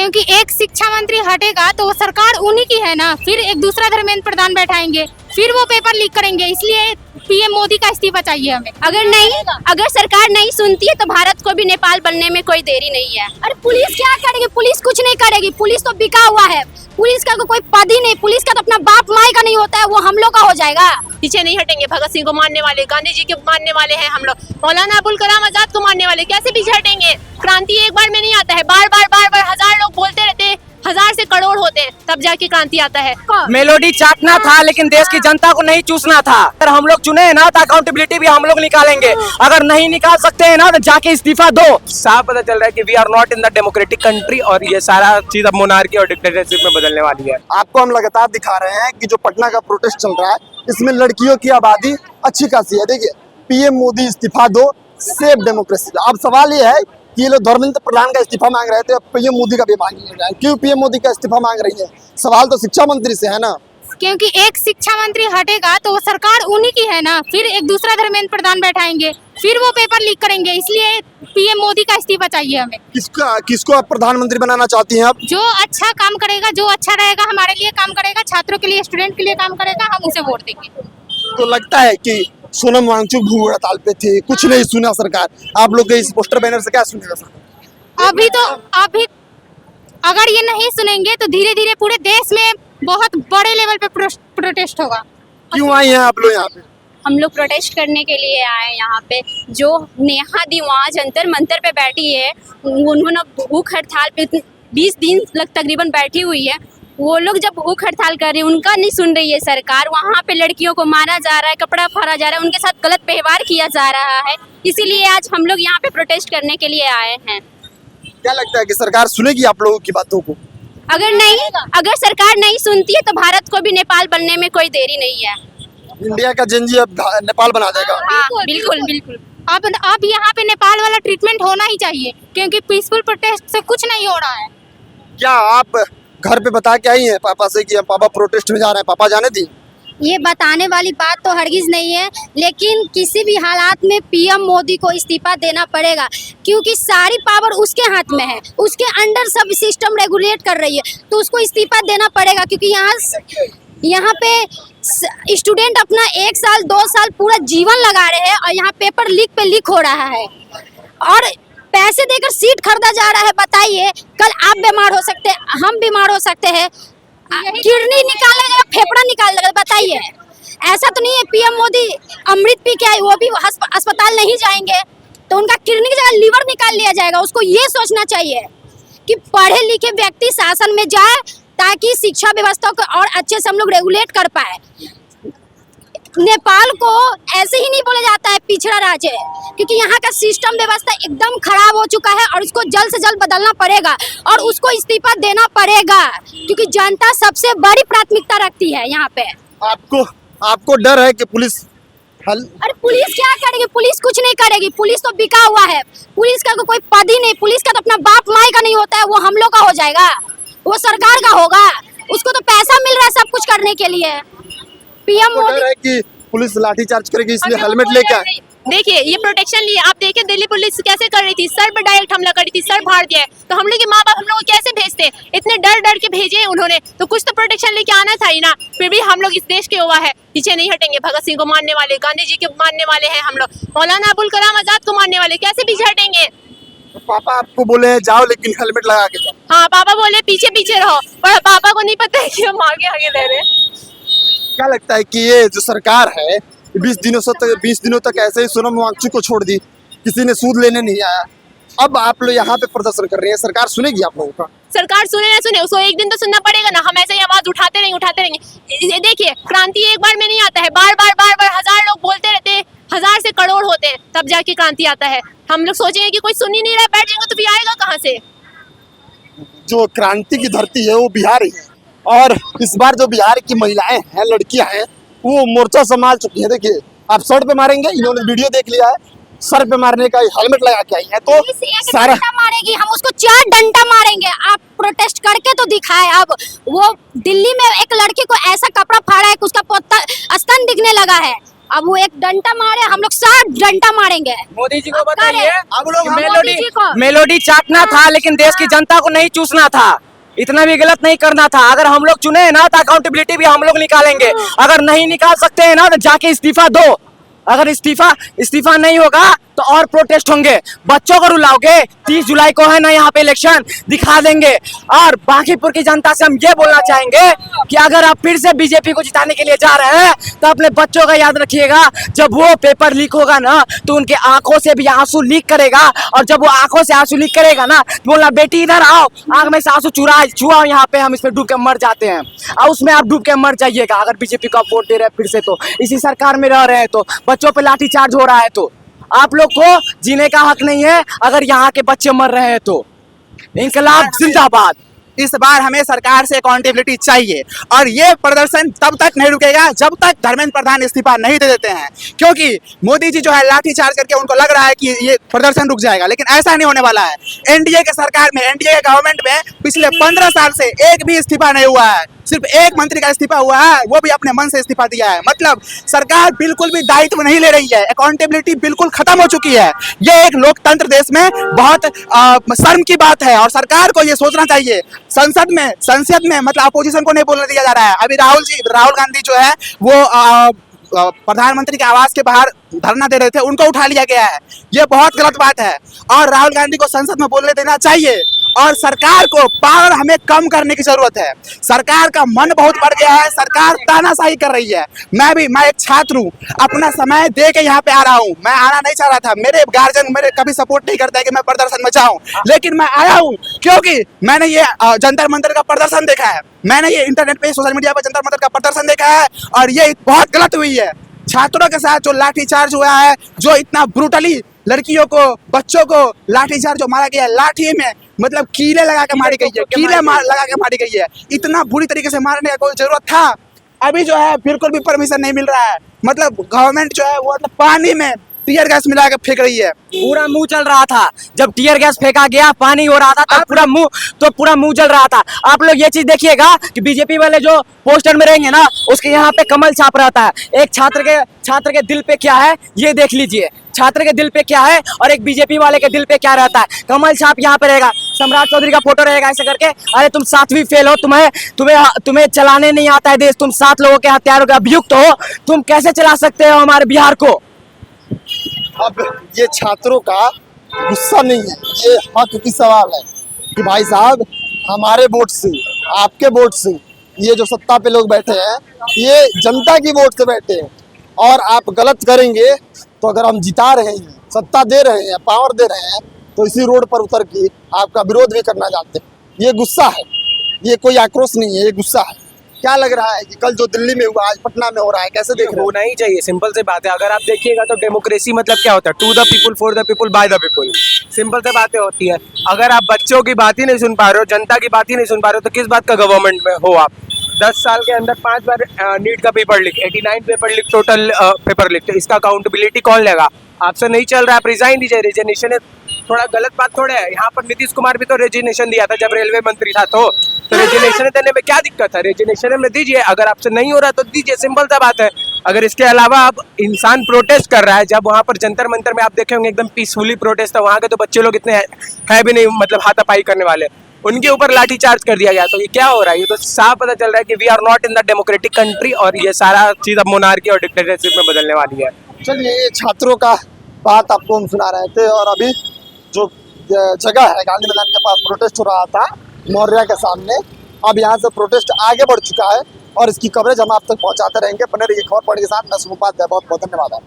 क्योंकि एक शिक्षा मंत्री हटेगा तो वो सरकार उन्हीं की है ना, फिर एक दूसरा धर्मेंद्र प्रधान बैठाएंगे, फिर वो पेपर लीक करेंगे। इसलिए पीएम मोदी का इस्तीफा चाहिए हमें। अगर सरकार नहीं सुनती है तो भारत को भी नेपाल बनने में कोई देरी नहीं है। अरे पुलिस क्या करेगी? पुलिस कुछ नहीं करेगी, पुलिस तो बिका हुआ है, पुलिस का कोई पद ही नहीं, पुलिस का तो अपना बाप माई का नहीं होता है, वो हम लोग का हो जाएगा। पीछे नहीं हटेंगे। भगत सिंह को मानने वाले, गांधी जी के मानने वाले हैं हम लोग, मौलाना अबुल कलाम आजाद को मानने वाले, कैसे पीछे हटेंगे? क्रांति एक बार में नहीं आता है, बार बार हजार लोग बोलते रहते हैं, हजार से करोड़ होते हैं तब जाके क्रांति आता है। मेलोडी चाटना था लेकिन देश की जनता को नहीं चूसना था। अगर हम लोग चुने ना तो अकाउंटेबिलिटी भी हम लोग निकालेंगे, अगर नहीं निकाल सकते हैं ना तो जाके इस्तीफा दो। साफ पता चल रहा है कि we are not in the democratic country और ये सारा चीज अब मोनार्की और डिक्टेटरशिप में बदलने वाली है। आपको हम लगातार दिखा रहे हैं कि जो पटना का प्रोटेस्ट चल रहा है इसमें लड़कियों की आबादी अच्छी खासी है। देखिए, पीएम मोदी इस्तीफा दो, सेव डेमोक्रेसी। अब सवाल ये है कि ये लोग धर्मेंद्र प्रधान का इस्तीफा मांग रहे थे, पीएम मोदी का भी मांग रहे हैं। क्यों पीएम मोदी का इस्तीफा मांग रही है? सवाल तो शिक्षा मंत्री से है ना, क्योंकि एक शिक्षा मंत्री हटेगा तो वो सरकार उन्हीं की है ना, फिर एक दूसरा धर्मेंद्र प्रधान बैठाएंगे, फिर वो पेपर लीक करेंगे। इसलिए पीएम मोदी का इस्तीफा चाहिए हमें। किसको आप प्रधानमंत्री बनाना चाहती हैं? आप जो अच्छा काम करेगा, जो अच्छा रहेगा, हमारे लिए काम करेगा, छात्रों के लिए, स्टूडेंट के लिए काम करेगा, हम उसे वोट देंगे। तो लगता है कि सोनम वांगचुक भूख हड़ताल पे थे, कुछ नहीं सुना सरकार। आप लोग के इस पोस्टर बैनर से क्या सुनेगा सरकार? अभी अगर ये नहीं सुनेंगे तो धीरे धीरे पूरे देश में बहुत बड़े लेवल पे प्रोटेस्ट होगा। क्यों आई हैं आप लोग यहाँ पे? हम लोग प्रोटेस्ट करने के लिए आए यहाँ पे। जो नेहा दी वहाँ जंतर मंतर पे बैठी है, उन्होंने भूख हड़ताल पे 20 दिन तकरीबन बैठी हुई है। वो लोग जब भूख हड़ताल कर रहे हैं उनका नहीं सुन रही है सरकार। वहाँ पे लड़कियों को मारा जा रहा है, कपड़ा फाड़ा जा रहा है, उनके साथ गलत व्यवहार किया जा रहा है। इसीलिए आज हम लोग यहाँ पे प्रोटेस्ट करने के लिए आए हैं। क्या लगता है कि सरकार सुनेगी आप लोगों की बातों को? अगर सरकार नहीं सुनती है तो भारत को भी नेपाल बनने में कोई देरी नहीं है। इंडिया का जनजी अब नेपाल बना देगा। हाँ, बिल्कुल। अब यहाँ पे नेपाल वाला ट्रीटमेंट होना ही चाहिए, क्योंकि पीसफुल प्रोटेस्ट से कुछ नहीं हो रहा है। क्या आप घर पे बता के आई हैं पापा से कि पापा प्रोटेस्ट में जा रहे हैं? पापा जाने दी? ये बताने वाली बात तो हरगिज नहीं है, लेकिन किसी भी हालात में पीएम मोदी को इस्तीफा देना पड़ेगा, क्योंकि सारी पावर उसके हाथ में है, उसके अंडर सब सिस्टम रेगुलेट कर रही है, तो उसको इस्तीफा देना पड़ेगा। क्योंकि यहाँ पे स्टूडेंट अपना 1 साल 2 साल पूरा जीवन लगा रहे हैं और यहाँ पेपर लीक पे लीक हो रहा है और पैसे देकर सीट खरीदा जा रहा है। बताइए, कल आप बीमार हो सकते हैं, हम बीमार हो सकते हैं, किडनी निकाल लेगा, फेफड़ा निकाल लेगा। बताइए, ऐसा तो नहीं है पीएम मोदी अमृत पी के आए, वो भी अस्पताल नहीं जाएंगे तो उनका किडनी की जगह लीवर निकाल लिया जाएगा। उसको ये सोचना चाहिए कि पढ़े लिखे व्यक्ति शासन में जाए ताकि शिक्षा व्यवस्था को और अच्छे से हम लोग रेगुलेट कर पाए। नेपाल को ऐसे ही नहीं बोला जाता है पिछड़ा राज्य, क्योंकि यहाँ का सिस्टम व्यवस्था एकदम खराब हो चुका है और उसको जल्द से जल्द बदलना पड़ेगा और उसको इस्तीफा देना पड़ेगा, क्योंकि जनता सबसे बड़ी प्राथमिकता रखती है यहाँ पे। आपको डर है कि पुलिस अरे पुलिस क्या करेगी? पुलिस कुछ नहीं करेगी, पुलिस तो बिका हुआ है, पुलिस का कोई पद ही नहीं, पुलिस का तो अपना बाप माई का नहीं होता है, वो हम लोग का हो जाएगा, वो सरकार का होगा। उसको तो पैसा मिल रहा है सब कुछ करने के लिए। पीएम मोदी है कि पुलिस लाठीचार्ज करेगी, इसलिए हेलमेट लेके आए। देखिए, ये प्रोटेक्शन लिए आप देखिए दिल्ली पुलिस कैसे कर रही थी, सर पर डायरेक्ट हमला कर रही थी, सर फाड़ दिया है। तो हम लोग के माँ बाप हम लोग को कैसे भेजते? इतने डर के भेजे उन्होंने, तो कुछ तो प्रोटेक्शन लेके आना था ही ना। फिर भी हम लोग इस देश के युवा है, पीछे नहीं हटेंगे। भगत सिंह को मानने वाले, गांधी जी के मानने वाले हैं हम लोग, मौलाना अबुल कलाम आजाद को मानने वाले, कैसे पीछे हटेंगे? पापा आपको बोले जाओ लेकिन हेलमेट लगा के जाओ। हाँ, पापा बोले पीछे रहो, पर पापा को नहीं पता है कि हम आगे ले रहे हैं। क्या लगता है कि ये जो सरकार है 20 दिनों तक ऐसे ही सोनम वांगचुक को छोड़ दी, किसी ने सूद लेने नहीं आया, अब आप लोग यहाँ पे प्रदर्शन कर रहे हैं, सरकार सुनेगी आप लोगों का? सरकार सुने ना सुने, उसको एक दिन तो सुनना पड़ेगा ना। हम ऐसे ही आवाज उठाते रहेंगे। देखिए, क्रांति एक बार में नहीं आता है, बार हजार लोग बोलते रहते हैं, हजार से करोड़ होते हैं तब जाके क्रांति आता है। हम लोग सोचेंगे कि कोई सुन ही नहीं रहा, बैठ जाएंगे तो फिर आएगा कहाँ से? जो क्रांति की धरती है वो बिहार ही है और इस बार जो बिहार की महिलाएं हैं, लड़कियां हैं, वो मोर्चा संभाल चुकी है। देखिए, आप सर पे मारेंगे, इन्होंने वीडियो देख लिया है, सर पे मारने का हेलमेट लगा के आई है, तो सारा मारेगी, हम उसको 4 डंडा मारेंगे। आप प्रोटेस्ट करके तो दिखाए। अब वो दिल्ली में एक लड़की को ऐसा कपड़ा फाड़ा है कि उसका स्तन दिखने लगा है, अब वो एक डंडा मारे, हम लोग 60 डंडा मारेंगे। मोदी जी को अब बताइए, करें। अब लोग मोदी मेलोडी जी को। मेलोडी चाटना था, लेकिन देश की जनता को नहीं चूसना था। इतना भी गलत नहीं करना था। अगर हम लोग चुने हैं ना तो अकाउंटेबिलिटी भी हम लोग निकालेंगे। अगर नहीं निकाल सकते हैं ना तो जाके इस्तीफा दो। अगर इस्तीफा नहीं होगा तो और प्रोटेस्ट होंगे। बच्चों को रुलाओगे, 30 जुलाई को है ना यहाँ पे इलेक्शन, दिखा देंगे। और बांकीपुर की जनता से हम ये बोलना चाहेंगे कि अगर आप फिर से बीजेपी को जिताने के लिए जा रहे हैं तो अपने बच्चों का याद रखिएगा, जब वो पेपर लीक होगा ना तो उनके आंखों से भी आंसू लीक करेगा। और जब वो आंखों से आंसू लीक करेगा ना तो बोलना, बेटी इधर आओ, आंख में से आंसू छुआओ, यहाँ पे हम इसमें डूब के मर जाते हैं। और उसमें आप डूब के मर जाइएगा अगर बीजेपी को आप वोट दे रहे हैं फिर से। तो इसी सरकार में रह रहे हैं तो बच्चों पे लाठीचार्ज हो रहा है, तो आप लोग को जीने का हक नहीं है अगर यहाँ के बच्चे मर रहे हैं तो। इंकलाब जिंदाबाद। इस बार हमें सरकार से अकाउंटेबिलिटी चाहिए और ये प्रदर्शन तब तक नहीं रुकेगा जब तक धर्मेंद्र प्रधान इस्तीफा नहीं दे देते हैं, क्योंकि मोदी जी जो है लाठीचार्ज करके उनको लग रहा है कि ये प्रदर्शन रुक जाएगा, लेकिन ऐसा नहीं होने वाला है। एनडीए के सरकार में, एनडीए के गवर्नमेंट में पिछले 15 साल से एक भी इस्तीफा नहीं हुआ है। सिर्फ एक मंत्री का इस्तीफा हुआ है, वो भी अपने मन से इस्तीफा दिया है। मतलब सरकार बिल्कुल भी दायित्व नहीं ले रही है, अकाउंटेबिलिटी बिल्कुल खत्म हो चुकी है। ये एक लोकतंत्र देश में बहुत शर्म की बात है और सरकार को ये सोचना चाहिए। संसद में मतलब अपोजिशन को नहीं बोलने दिया जा रहा है। अभी राहुल गांधी जो है वो प्रधानमंत्री के आवास के बाहर धरना दे रहे थे, उनको उठा लिया गया है। ये बहुत गलत बात है और राहुल गांधी को संसद में बोलने देना चाहिए। और सरकार को पावर हमें कम करने की जरूरत है। सरकार का मन बहुत बढ़ गया है, सरकार तानाशाही कर रही है। मैं एक छात्र हूँ, अपना समय दे के यहाँ पे आ रहा हूँ। मैं आना नहीं चाह रहा था, मेरे गार्जियन मेरे कभी सपोर्ट नहीं करता है कि मैं प्रदर्शन में जाऊँ, लेकिन मैं आया हूँ क्योंकि मैंने ये जंतर मंतर का प्रदर्शन देखा है। मैंने ये इंटरनेट पे, सोशल मीडिया पर जंतर मंतर का प्रदर्शन देखा है और ये बहुत गलत हुई है। छात्रों के साथ जो लाठीचार्ज हुआ है, जो इतना ब्रूटली लड़कियों को, बच्चों को लाठीचार्ज जो मारा गया, लाठी में मतलब कीले लगा के मारी गई है, लगा के मारी गई है। इतना बुरी तरीके से मारने का कोई जरूरत था? अभी जो है बिल्कुल भी परमिशन नहीं मिल रहा है। मतलब गवर्नमेंट जो है वो पानी में टीयर गैस मिला के फेंक रही है। पूरा मुंह जल रहा था जब टीयर गैस फेंका गया, पानी हो रहा था तब पूरा मुंह जल रहा था। आप लोग ये चीज देखिएगा कि बीजेपी वाले जो पोस्टर में रहेंगे ना, उसके यहाँ पे कमल छाप रहता है। एक छात्र के दिल पे क्या है ये देख लीजिए, छात्र के दिल पे क्या है और एक बीजेपी वाले के दिल पे क्या रहता है। कमल छाप यहाँ पे रहेगा, सम्राट चौधरी का फोटो रहेगा ऐसे करके। अरे तुम 7वीं फेल हो, तुम्हें चलाने नहीं आता है देश, तुम 7 लोगों के हत्यारों के अभियुक्त हो, तुम कैसे चला सकते हो हमारे बिहार को? अब ये छात्रों का गुस्सा नहीं है, ये हक की सवाल है कि भाई साहब हमारे वोट से, आपके वोट से, ये जो सत्ता पे लोग बैठे हैं ये जनता की वोट से बैठे हैं और आप गलत करेंगे तो अगर हम जिता रहे हैं, सत्ता दे रहे हैं, पावर दे रहे हैं, तो इसी रोड पर उतर के आपका विरोध भी करना चाहते हैं। ये गुस्सा है, ये कोई आक्रोश नहीं है, ये गुस्सा है। क्या लग रहा है कि कल जो दिल्ली में हुआ आज पटना में हो रहा है, कैसे देख रहे हो? होना ही चाहिए, सिंपल से बात है। अगर आप देखिएगा तो डेमोक्रेसी मतलब क्या होता है? To the people, for the people, by the people. Simple से बातें होती है। अगर आप बच्चों की बात ही नहीं सुन पा रहे हो, जनता की बात ही नहीं सुन पा रहे हो, तो किस बात का गवर्नमेंट में हो आप? 10 साल के अंदर 5 बार नीट का paper leak, 89 paper leak, total paper leak, तो इसका अकाउंटेबिलिटी कौन लेगा? आपसे नहीं चल रहा है, आप रिजाइन दीजिए। रेजिग्नेशन है थोड़ा गलत बात थोड़ा है। यहाँ पर नीतीश कुमार भी तो रेजिग्नेशन दिया था जब रेलवे मंत्री था, तो रेजिग्नेशन देने में क्या दिक्कत है? रेजिग्नेशन में दीजिए, अगर आपसे नहीं हो रहा तो दीजिए, सिंपल सा बात है। अगर इसके अलावा आप इंसान प्रोटेस्ट कर रहा है, जब वहाँ पर जंतर मंतर में आप देखे होंगे एकदम पीसफुली प्रोटेस्ट था, वहाँ के तो बच्चे लोग इतने है भी नहीं मतलब हाथापाई करने वाले, उनके ऊपर लाठीचार्ज कर दिया गया। तो ये क्या हो रहा है? ये तो साफ पता चल रहा है कि we are not in the democratic country और ये सारा चीज अब मोनार्की और डिक्टेटरशिप में बदलने वाली है। चलिए, ये छात्रों का बात आपको हम सुना रहे थे और अभी जो जगह है गांधी मैदान के पास प्रोटेस्ट हो रहा था मौर्या के सामने, अब यहाँ से प्रोटेस्ट आगे बढ़ चुका है और इसकी कवरेज हम आप तक पहुँचाते रहेंगे। बने रहिए खबर पॉइंट के साथ। मैं सुमुपाध्याय, बहुत बहुत धन्यवाद आपका।